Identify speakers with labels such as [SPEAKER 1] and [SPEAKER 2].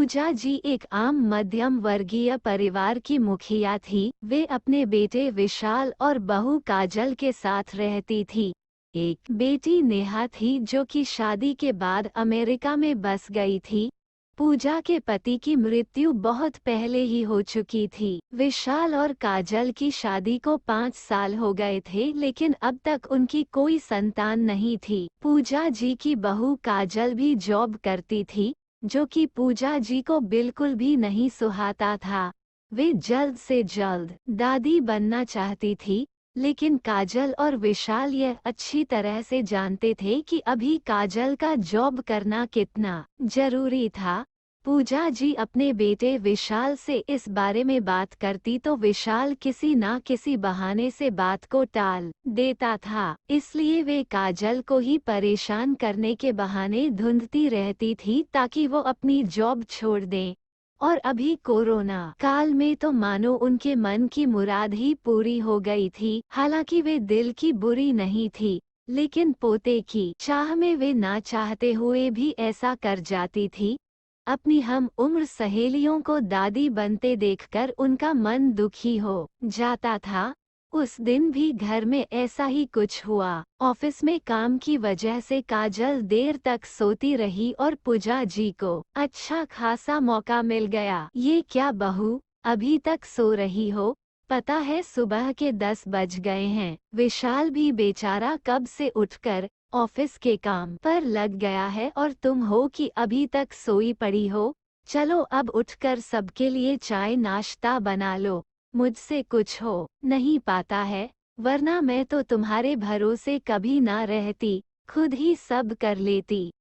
[SPEAKER 1] पूजा जी एक आम मध्यम वर्गीय परिवार की मुखिया थी। वे अपने बेटे विशाल और बहू काजल के साथ रहती थी। एक बेटी नेहा थी जो कि शादी के बाद अमेरिका में बस गई थी। पूजा के पति की मृत्यु बहुत पहले ही हो चुकी थी। विशाल और काजल की शादी को 5 साल हो गए थे, लेकिन अब तक उनकी कोई संतान नहीं थी। पूजा जी की बहू काजल भी जॉब करती थी, जो कि पूजा जी को बिल्कुल भी नहीं सुहाता था। वे जल्द से जल्द दादी बनना चाहती थी, लेकिन काजल और विशाल यह अच्छी तरह से जानते थे कि अभी काजल का जॉब करना कितना जरूरी था। पूजा जी अपने बेटे विशाल से इस बारे में बात करती तो विशाल किसी ना किसी बहाने से बात को टाल देता था, इसलिए वे काजल को ही परेशान करने के बहाने ढूंढती रहती थी ताकि वो अपनी जॉब छोड़ दें। और अभी कोरोना काल में तो मानो उनके मन की मुराद ही पूरी हो गई थी। हालांकि वे दिल की बुरी नहीं थी, लेकिन पोते की चाह में वे ना चाहते हुए भी ऐसा कर जाती थी। अपनी हम उम्र सहेलियों को दादी बनते देखकर उनका मन दुखी हो जाता था। उस दिन भी घर में ऐसा ही कुछ हुआ। ऑफिस में काम की वजह से काजल देर तक सोती रही और पूजा जी को अच्छा खासा मौका मिल गया। ये क्या बहू, अभी तक सो रही हो? पता है सुबह के 10 बज गए हैं। विशाल भी बेचारा कब से उठकर ऑफिस के काम पर लग गया है और तुम हो कि अभी तक सोई पड़ी हो। चलो अब उठकर सबके लिए चाय नाश्ता बना लो। मुझसे कुछ हो नहीं पाता है, वरना मैं तो तुम्हारे भरोसे कभी ना रहती, खुद ही सब कर लेती।